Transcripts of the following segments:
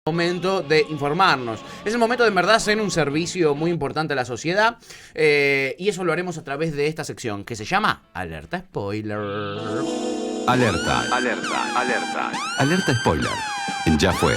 Momento de informarnos. Es el momento de en verdad hacer un servicio muy importante a la sociedad y eso lo haremos a través de esta sección que se llama Alerta Spoiler. Alerta, alerta, alerta. Alerta spoiler. Ya fue.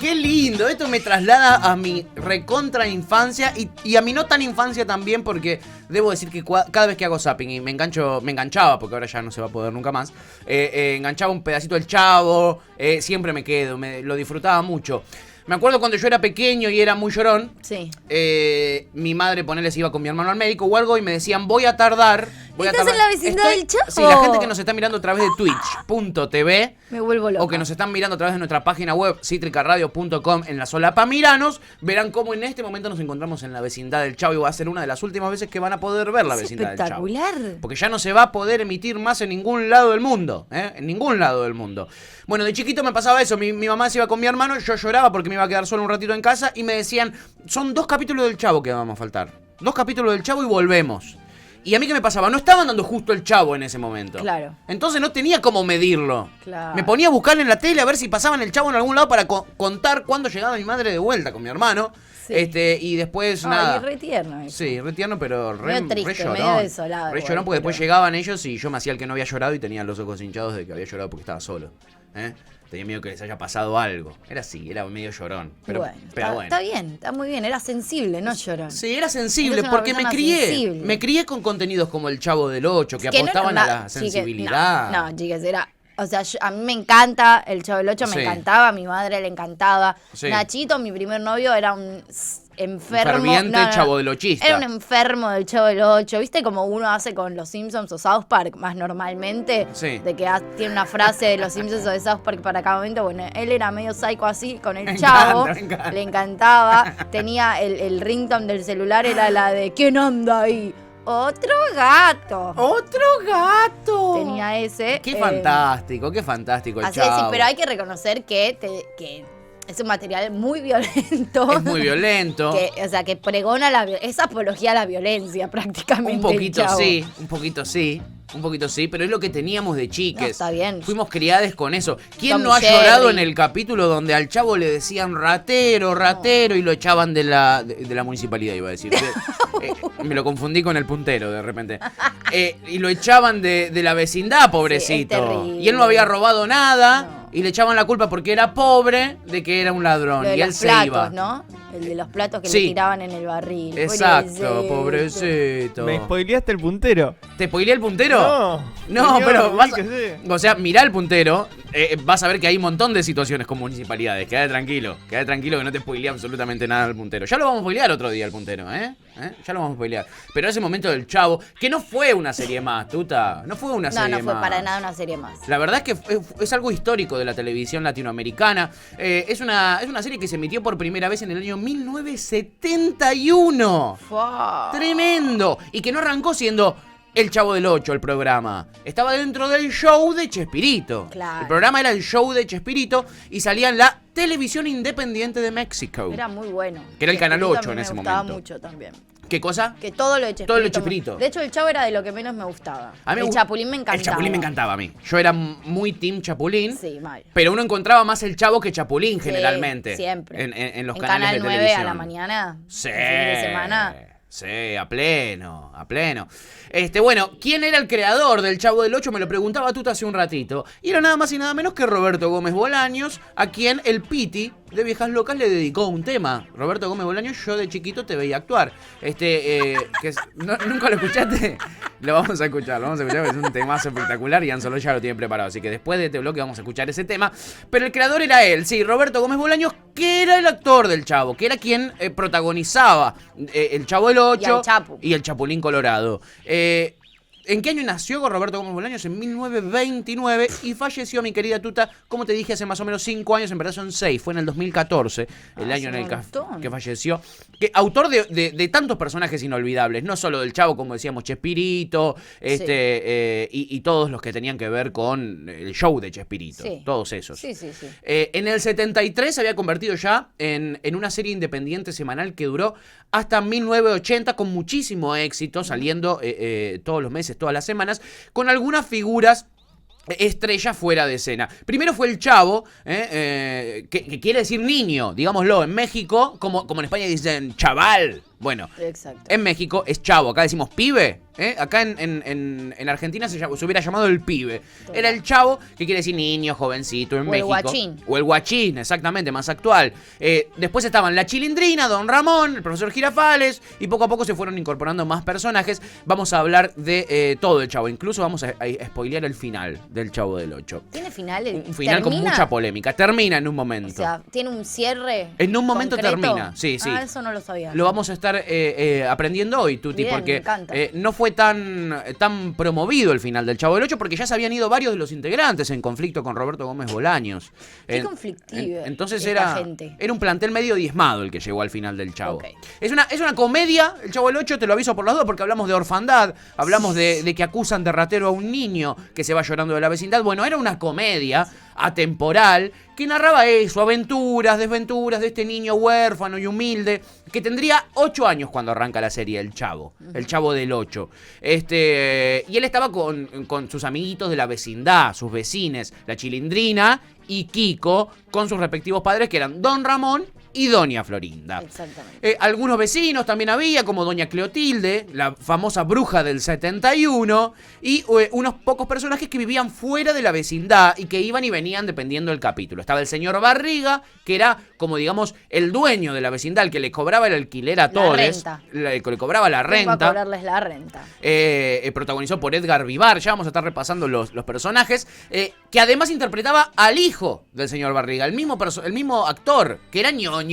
Qué lindo, esto me traslada a mi recontra infancia y a mi no tan infancia también, porque debo decir que cada vez que hago zapping y me enganchaba, porque ahora ya no se va a poder nunca más, enganchaba un pedacito del Chavo, siempre me quedo, lo disfrutaba mucho. Me acuerdo cuando yo era pequeño y era muy llorón. Sí. Mi madre, ponele, se iba con mi hermano al médico o algo y me decían, voy a tardar. ¿Estás en la vecindad del Chavo? Sí, la gente que nos está mirando a través de twitch.tv me vuelvo loca. o que nos están mirando a través de nuestra página web citricaradio.com en la solapa Miranos, verán cómo en este momento nos encontramos en la vecindad del Chavo y va a ser una de las últimas veces que van a poder ver la vecindad del Chavo. Espectacular. Porque ya no se va a poder emitir más en ningún lado del mundo, en ningún lado del mundo. Bueno, de chiquito me pasaba eso, mi mamá se iba con mi hermano, yo lloraba porque me iba a quedar solo un ratito en casa y me decían, son 2 capítulos del Chavo que vamos a faltar. 2 capítulos del Chavo y volvemos. Y a mí, ¿qué me pasaba? No estaban dando justo el Chavo en ese momento. Claro. Entonces no tenía cómo medirlo. Claro. Me ponía a buscar en la tele a ver si pasaban el Chavo en algún lado para contar cuándo llegaba mi madre de vuelta con mi hermano. Sí. Y después nada. Ay, re tierno eso. Sí, re tierno, pero medio triste, llorón. medio desolado. Re llorón, porque después llegaban ellos y yo me hacía el que no había llorado y tenía los ojos hinchados de que había llorado porque estaba solo. Tenía miedo que les haya pasado algo. Era así, era medio llorón. Pero bueno. Está bien, está muy bien. Era sensible, no llorón. Sí, era sensible Eres una porque persona sensible. Me crié con contenidos como El Chavo del Ocho, que apostaban a la sensibilidad. No, chicas, era... O sea, a mí me encanta El Chavo del Ocho, me encantaba, a mi madre le encantaba. Sí. Nachito, mi primer novio, era un enfermo. Ferviente Chavo del Ochista. Era un enfermo del Chavo del Ocho. ¿Viste como uno hace con los Simpsons o South Park más normalmente? Sí. De que tiene una frase de los Simpsons o de South Park para cada momento. Bueno, él era medio psycho así con el Me Chavo. encanta. Le encantaba. Tenía el ringtone del celular, era la de ¿quién anda ahí? Otro gato. ¡Otro gato! Tenía ese. Qué fantástico el Así Chavo. es, pero hay que reconocer que es un material muy violento. Es muy violento. Que pregona es apología a la violencia prácticamente. Un poquito el Chavo. sí, un poquito sí, pero es lo que teníamos de chiques. No, está bien. Fuimos criades con eso. ¿Quién Tom no ha y Jerry. llorado en el capítulo donde al Chavo le decían ratero, y lo echaban de la municipalidad, iba a decir? Me lo confundí con el puntero de repente. Y lo echaban de la vecindad, pobrecito. Sí, es terrible. Y él no había robado nada. No. Y le echaban la culpa porque era pobre de que era un ladrón. Lo de Y él los se platos, iba. ¿no? El de los platos que Sí. le tiraban en el barril. Exacto, pobrecito. Me spoileaste el puntero. ¿Te spoileé el puntero? No, señor, pero ubíquese. o sea, mirá el puntero, vas a ver que hay un montón de situaciones con municipalidades. Quédate tranquilo que no te spoilea absolutamente nada el puntero. Ya lo vamos a spoilear otro día el puntero, Ya lo vamos a spoilear. Pero ese momento del Chavo, que no fue una serie más, Tuta. No fue una serie más. No fue para nada una serie más. La verdad es que es algo histórico de la televisión latinoamericana. Es una serie que se emitió por primera vez en el año 1971. Fua. Tremendo. Y que no arrancó siendo El Chavo del Ocho, el programa. Estaba dentro del show de Chespirito. Claro. El programa era el show de Chespirito y salía en la televisión independiente de México. Era muy bueno. Que era el Canal Chespirito 8 en ese me gustaba momento. mucho también. ¿Qué cosa? Que todo lo de Chespirito. Todo lo de Chespirito. De hecho, el Chavo era de lo que menos me gustaba. A mí el Chapulín me encantaba. El Chapulín me encantaba a mí. Yo era muy team Chapulín. Sí, mal. Pero uno encontraba más el Chavo que Chapulín Sí, generalmente. siempre. En los en canales Canal de 9 televisión. a la mañana. Sí. El fin de semana. Sí, a pleno. Bueno, ¿quién era el creador del Chavo del Ocho? Me lo preguntaba Tuta hace un ratito. Y era nada más y nada menos que Roberto Gómez Bolaños, a quien el Piti de Viejas Locas le dedicó un tema. Roberto Gómez Bolaños, yo de chiquito te veía actuar. ¿Nunca lo escuchaste? Lo vamos a escuchar, porque es un temazo espectacular y Ansolo ya lo tiene preparado. Así que después de este bloque vamos a escuchar ese tema. Pero el creador era él, sí, Roberto Gómez Bolaños, que era el actor del Chavo, que era quien protagonizaba el Chavo del Ocho Y al Chapu. y el Chapulín Colorado. ¿En qué año nació Roberto Gómez Bolaños? En 1929 y falleció, mi querida Tuta, como te dije, hace más o menos 5 años, en verdad son 6, fue en el 2014, el año en el que falleció. Autor de tantos personajes inolvidables, no solo del Chavo, como decíamos, Chespirito, y todos los que tenían que ver con el show de Chespirito, todos esos. Sí. En el 73 se había convertido ya en una serie independiente semanal que duró hasta 1980 con muchísimo éxito, saliendo todos los meses, todas las semanas, con algunas figuras estrella fuera de escena. Primero fue el Chavo, que quiere decir niño, digámoslo. En México, como en España dicen chaval. Bueno, exacto. En México es Chavo, acá decimos pibe. Acá en Argentina se hubiera llamado el pibe. Total. Era el Chavo, que quiere decir niño, jovencito en México. El guachín. O el guachín, exactamente, más actual. Después estaban la Chilindrina, Don Ramón, el profesor Girafales, y poco a poco se fueron incorporando más personajes. Vamos a hablar de todo el Chavo, incluso vamos a spoilear el final del Chavo del 8. ¿Tiene final? Un final con mucha polémica. Termina en un momento. O sea, ¿tiene un cierre? En un momento concreto? termina, sí. Ah, eso no lo sabía. Lo vamos a estar aprendiendo hoy, Tuti, Bien, porque me encanta. no fue tan promovido el final del Chavo del 8 porque ya se habían ido varios de los integrantes en conflicto con Roberto Gómez Bolaños. Qué conflictivo. Entonces esta gente. era un plantel medio diezmado el que llegó al final del Chavo. Okay. Es una comedia, el Chavo del 8, te lo aviso por las dudas, porque hablamos de orfandad, hablamos de que acusan de ratero a un niño que se va llorando de la vecindad. Bueno, era una comedia atemporal que narraba eso, aventuras, desventuras de este niño huérfano y humilde que tendría 8 años cuando arranca la serie El Chavo, el Chavo del 8. Y él estaba con sus amiguitos de la vecindad, sus vecines, la Chilindrina y Kiko, con sus respectivos padres que eran Don Ramón y Doña Florinda. Exactamente. Algunos vecinos también había, como Doña Cleotilde, la famosa bruja del 71, y unos pocos personajes que vivían fuera de la vecindad y que iban y venían dependiendo del capítulo. Estaba el señor Barriga, que era, como digamos, el dueño de la vecindad, el que le cobraba el alquiler a todos. El que le cobraba la renta. Vengo a cobrarles la renta. Protagonizó por Edgar Vivar, ya vamos a estar repasando los personajes, que además interpretaba al hijo del señor Barriga, el mismo actor, que era ñoño.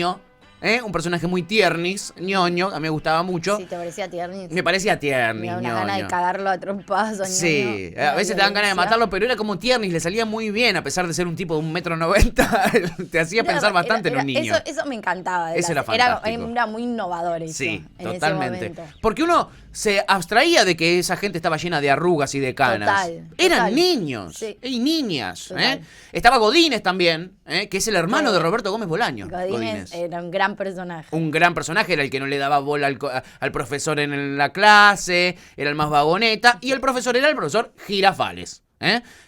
Un personaje muy tiernis, ñoño, a mí me gustaba mucho. Sí, te parecía tiernis. Me parecía tiernis, Me da una ñoño. gana de cagarlo a trompadas. Sí, a veces te dan ganas de matarlo, pero era como tiernis, le salía muy bien, a pesar de ser un tipo de 1,90 m. Te hacía pensar bastante en un niño. Eso me encantaba. Eso era fantástico. Era muy innovador eso. Sí, en totalmente. Ese momento. Porque uno se abstraía de que esa gente estaba llena de arrugas y de canas. Eran niños y niñas. Estaba Godínez también, que es el hermano de Roberto Gómez Bolaños. Godínez era un gran personaje. Un gran personaje, era el que no le daba bola al profesor en la clase, era el más vagoneta, y el profesor era el profesor Girafales.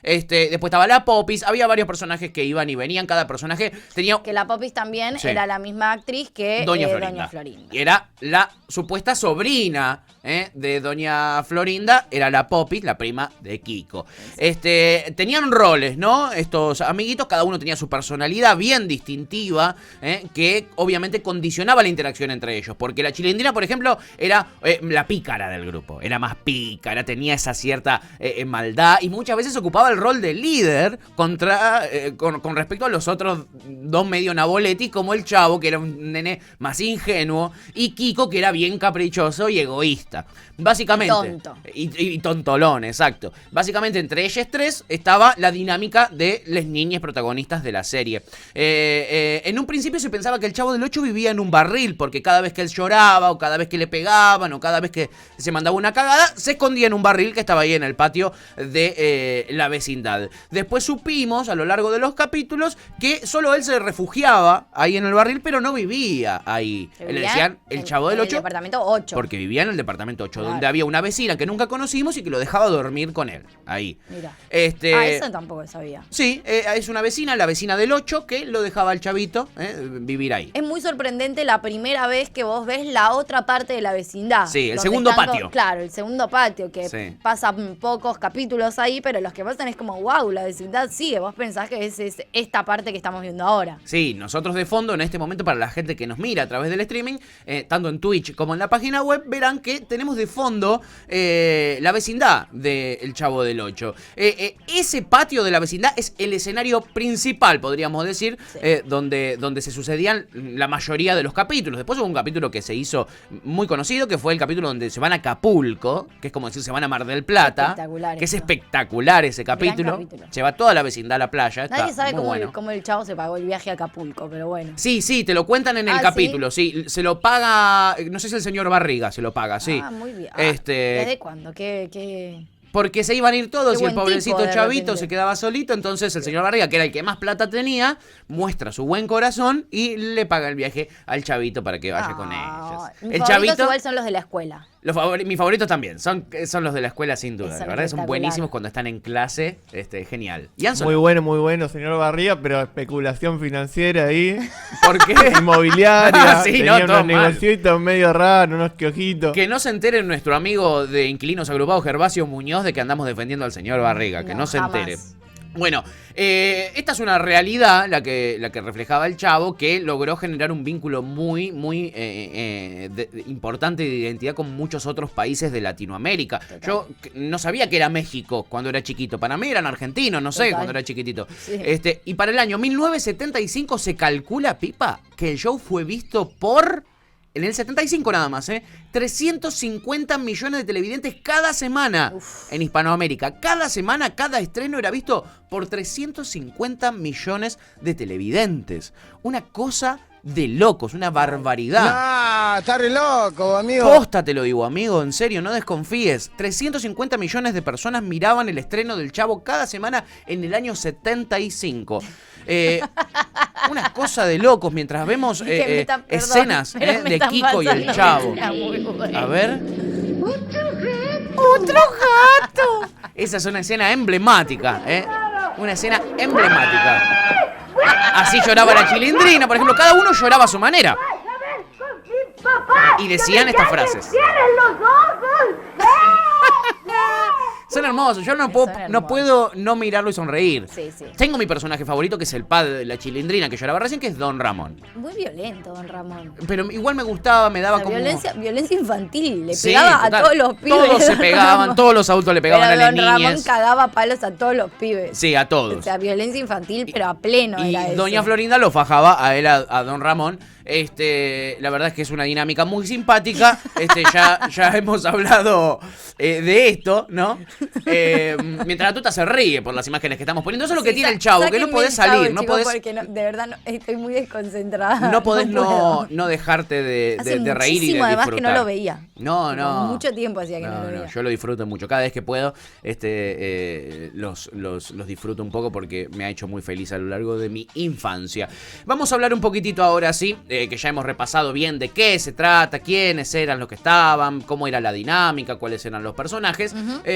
Después estaba la Popis, había varios personajes que iban y venían, cada personaje tenía... Que la Popis también era la misma actriz que Doña Florinda. Y era la supuesta sobrina de Doña Florinda, era la Popis, la prima de Kiko. Tenían roles, ¿no? Estos amiguitos, cada uno tenía su personalidad bien distintiva, que obviamente condicionaba la interacción entre ellos, porque la Chilindrina, por ejemplo, era la pícara del grupo, era más pícara, tenía esa cierta maldad, y muchas veces ocupaba el rol de líder con respecto a los otros dos medio naboletis, como el Chavo, que era un nene más ingenuo, y Kiko, que era bien caprichoso y egoísta. Básicamente. Tonto. Y tontolón, exacto. Básicamente entre ellas tres estaba la dinámica de las niñas protagonistas de la serie. En un principio se pensaba que el Chavo del 8 vivía en un barril, porque cada vez que él lloraba, o cada vez que le pegaban, o cada vez que se mandaba una cagada, se escondía en un barril que estaba ahí en el patio de la vecindad. Después supimos a lo largo de los capítulos que solo él se refugiaba ahí en el barril, pero no vivía ahí. Le decían el Chavo del 8. En el departamento 8. Porque vivía en el departamento 8, Claro. donde había una vecina que nunca conocimos y que lo dejaba dormir con él. Ahí. Mira. Eso tampoco sabía. Sí, es una vecina, la vecina del 8, que lo dejaba al chavito vivir ahí. Es muy sorprendente la primera vez que vos ves la otra parte de la vecindad. Sí, el donde segundo están patio. Claro, el segundo patio, que Sí. pasan pocos capítulos ahí, pero pero los que pasan es como, wow, la vecindad sigue. Vos pensás que es esta parte que estamos viendo ahora. Sí, nosotros de fondo en este momento, para la gente que nos mira a través del streaming, tanto en Twitch como en la página web, verán que tenemos de fondo la vecindad del Chavo del Ocho. Ese patio de la vecindad es el escenario principal, podríamos decir, Sí. donde se sucedían la mayoría de los capítulos. Después hubo un capítulo que se hizo muy conocido, que fue el capítulo donde se van a Acapulco, que es como decir se van a Mar del Plata, Espectacular que es eso. espectacular ese capítulo. capítulo. Lleva toda la vecindad a la playa. Nadie está sabe muy bueno. cómo el Chavo se pagó el viaje a Acapulco, pero bueno. Sí, te lo cuentan en el ¿Ah, capítulo, sí? Se lo paga, no sé si el señor Barriga se lo paga, sí. Ah, muy bien. Este, ¿Desde cuándo? ¿Qué? Porque se iban a ir todos Qué y el buen pobrecito tipo, de Chavito repente. se quedaba solito, entonces el señor Barriga, que era el que más plata tenía, muestra su buen corazón y le paga el viaje al Chavito para que vaya con ellos. Mis El favoritos Chavito, igual son los de la escuela. mis favoritos también, son los de la escuela sin duda, Son la verdad que son espectacular. buenísimos cuando están en clase, genial. Y Anson, Muy bueno, señor Barriga, pero especulación financiera ahí, ¿por qué? inmobiliaria, Sí, tenía no, todo unos mal. negocios medio raros, unos quiojitos. Que no se entere nuestro amigo de Inquilinos Agrupados, Gervasio Muñoz, de que andamos defendiendo al señor Barriga. Que no se jamás. entere. Bueno, esta es una realidad, la que reflejaba el Chavo, que logró generar un vínculo muy importante de identidad con muchos otros países de Latinoamérica. Total. Yo no sabía que era México cuando era chiquito. Para mí eran argentinos, no sé, Total. cuando era chiquitito. Sí. Y para el año 1975 se calcula, Pipa, que el show fue visto por... En el 75 nada más, 350 millones de televidentes cada semana en Hispanoamérica. Cada semana, cada estreno era visto por 350 millones de televidentes. Una cosa de locos, una barbaridad. Ah, está re loco, amigo. Posta te lo digo, amigo, en serio, no desconfíes. 350 millones de personas miraban el estreno del Chavo cada semana en el año 75. Una cosa de locos mientras vemos Que me están- perdón, escenas pero me de están Kiko y el pasando Chavo. una muy buena. A ver. ¡Otro gato! Esa es una escena emblemática, Una escena emblemática. Así lloraba la Chilindrina, por ejemplo, cada uno lloraba a su manera. Y decían estas frases. Son hermosos, yo no Son puedo no mirarlo y sonreír. Sí, sí. Tengo mi personaje favorito, que es el padre de la Chilindrina, que lloraba recién, que es Don Ramón. Muy violento, don Ramón. Pero igual me gustaba, me daba La como... violencia infantil. Le Sí, pegaba total. a todos los pibes. Todos se don pegaban, Ramón. todos los autos le pegaban Pero a las don Ramón niñas. cagaba palos a todos los pibes. Sí, a todos. O sea, violencia infantil, pero a pleno Y era eso. doña Florinda lo fajaba a él, a Don Ramón. La verdad es que es una dinámica muy simpática. Ya hemos hablado de esto, ¿no? Mientras la tuta se ríe por las imágenes que estamos poniendo. Eso es lo que Sí, tiene el Chavo, que no sáquenme podés el Chavo, salir, no chicos, podés... porque de verdad estoy muy desconcentrada. No podés puedo. no dejarte Hace de reír y de muchísimo, además, disfrutar. que no lo veía. No. Mucho tiempo hacía que no lo veía. Yo lo disfruto mucho. Cada vez que puedo, los disfruto un poco porque me ha hecho muy feliz a lo largo de mi infancia. Vamos a hablar un poquitito ahora, sí, que ya hemos repasado bien de qué se trata, quiénes eran los que estaban, cómo era la dinámica, cuáles eran los personajes.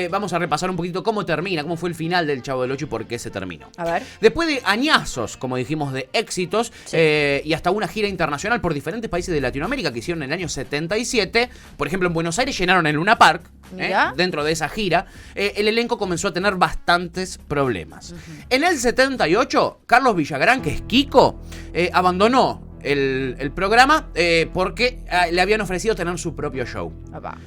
Vamos a repasar un poquito cómo termina, cómo fue el final del Chavo del Ocho y por qué se terminó. A ver. Después de añazos, como dijimos, de éxitos, Sí. y hasta una gira internacional por diferentes países de Latinoamérica que hicieron en el año 77, por ejemplo en Buenos Aires llenaron el Luna Park, Mirá. dentro de esa gira, el elenco comenzó a tener bastantes problemas. En el 78, Carlos Villagrán, que es Kiko, abandonó el programa porque le habían ofrecido tener su propio show. Apa.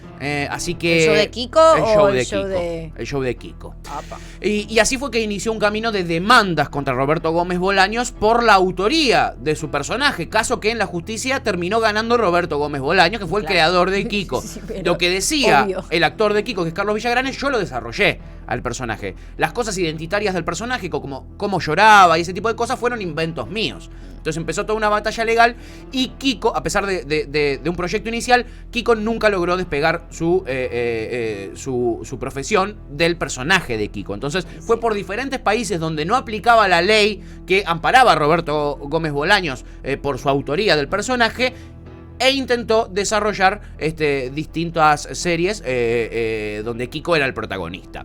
Así que... ¿El show de Kiko o el show de...? El show de Kiko. Apa. Y así fue que inició un camino de demandas contra Roberto Gómez Bolaños por la autoría de su personaje, caso que en la justicia terminó ganando Roberto Gómez Bolaños, que fue el Claro. creador de Kiko. Sí, pero Lo que decía obvio. el actor de Kiko, que es Carlos Villagrán, es: yo lo desarrollé al personaje. Las cosas identitarias del personaje, como cómo lloraba y ese tipo de cosas, fueron inventos míos. Entonces empezó toda una batalla legal y Kiko, a pesar de un proyecto inicial, Kiko nunca logró despegar su profesión del personaje de Kiko. Entonces fue por diferentes países donde no aplicaba la ley que amparaba a Roberto Gómez Bolaños por su autoría del personaje, e intentó desarrollar distintas series donde Kiko era el protagonista.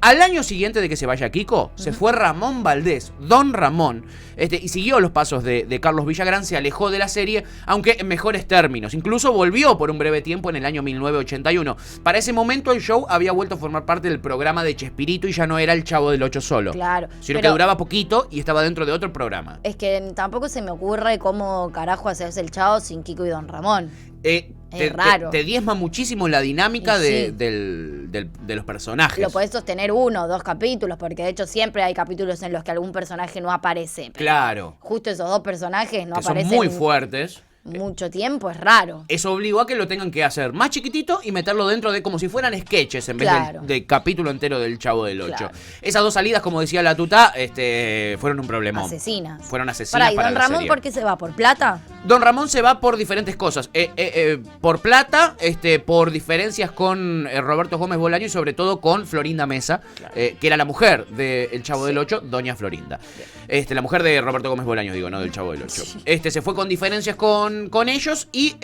Al año siguiente de que se vaya Kiko, se fue Ramón Valdés, Don Ramón, y siguió los pasos de Carlos Villagrán, se alejó de la serie, aunque en mejores términos. Incluso volvió por un breve tiempo en el año 1981. Para ese momento el show había vuelto a formar parte del programa de Chespirito y ya no era el Chavo del Ocho solo. Claro. Sino que pero duraba poquito y estaba dentro de otro programa. es que tampoco se me ocurre cómo carajo hacerse el Chavo sin Kiko y Don Ramón. Es raro. Te diezma muchísimo la dinámica Y de, sí. de los personajes. Lo podés sostener 1 o 2 capítulos, porque de hecho siempre hay capítulos en los que algún personaje no aparece. Claro. Justo esos 2 personajes no Que son aparecen muy fuertes. mucho tiempo, es raro. Eso obligó a que lo tengan que hacer más chiquitito y meterlo dentro de como si fueran sketches en vez Claro. del capítulo entero del Chavo del Ocho. Claro. Esas 2 salidas, como decía la tuta, fueron un problema. Asesinas. Fueron asesinas Pará, ¿y para Don la Ramón serie. por qué se va? ¿Por plata? Don Ramón se va por diferentes cosas. Por plata, por diferencias con Roberto Gómez Bolaño y sobre todo con Florinda Mesa, que era la mujer del Chavo del Ocho, Doña Florinda. La mujer de Roberto Gómez Bolaño, digo, no del Chavo del Ocho. Se fue con diferencias con ellos y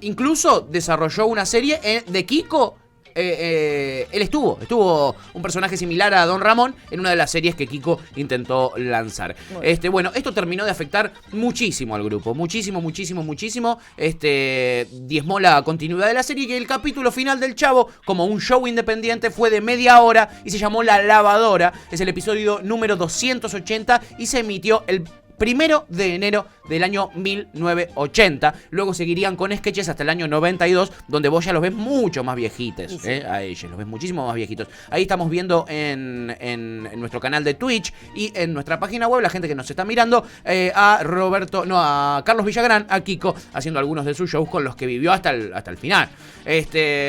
incluso desarrolló una serie de Kiko. Él estuvo un personaje similar a Don Ramón en una de las series que Kiko intentó lanzar. Bueno, esto terminó de afectar muchísimo al grupo, muchísimo. Diezmó la continuidad de la serie y el capítulo final del Chavo, como un show independiente, fue de media hora y se llamó La Lavadora. Es el episodio número 280 y se emitió el 1 de enero del año 1980. Luego seguirían con sketches hasta el año 92, donde vos ya los ves mucho más viejitos, Sí. a ellos, los ves muchísimo más viejitos. Ahí estamos viendo en nuestro canal de Twitch y en nuestra página web, la gente que nos está mirando, a Carlos Villagrán, a Kiko, haciendo algunos de sus shows con los que vivió hasta el final.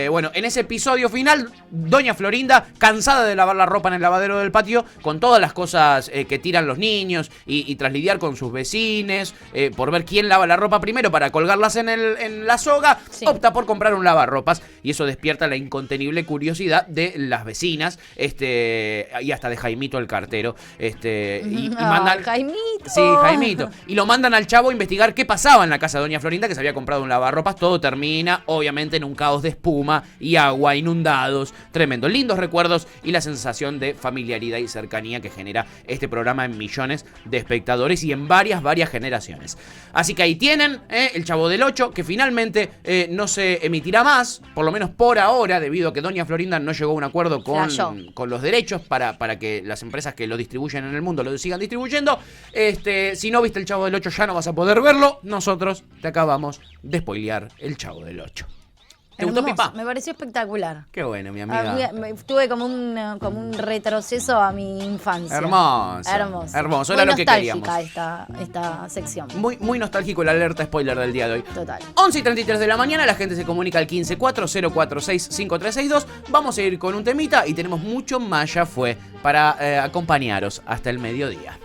Bueno, en ese episodio final, Doña Florinda, cansada de lavar la ropa en el lavadero del patio, con todas las cosas que tiran los niños y tras lidiar con sus vecines, por ver quién lava la ropa primero para colgarlas en la soga, Sí. opta por comprar un lavarropas y eso despierta la incontenible curiosidad de las vecinas, y hasta de Jaimito el cartero, y mandan... Jaimito. Sí, Jaimito. Y lo mandan al Chavo a investigar qué pasaba en la casa de Doña Florinda, que se había comprado un lavarropas. Todo termina, obviamente, en un caos de espuma y agua, inundados. Tremendo. Lindos recuerdos y la sensación de familiaridad y cercanía que genera este programa en millones de espectadores y en varias generaciones. Así que ahí tienen el Chavo del Ocho, que finalmente no se emitirá más, por lo menos por ahora, debido a que Doña Florinda no llegó a un acuerdo Flashó. con los derechos para que las empresas que lo distribuyen en el mundo lo sigan distribuyendo. Si no viste el Chavo del Ocho ya no vas a poder verlo. Nosotros te acabamos de spoilear el Chavo del Ocho. ¿Te gustó, Hermoso, Pipa? me pareció espectacular. Qué bueno, mi amiga. Tuve como un retroceso a mi infancia. Hermoso. Hermoso. Era Muy lo que queríamos. nostálgica esta sección. Muy nostálgico el alerta spoiler del día de hoy. Total. 11:33 de la mañana, la gente se comunica al 1540465362. Vamos a ir con un temita y tenemos mucho más ya fue para acompañaros hasta el mediodía.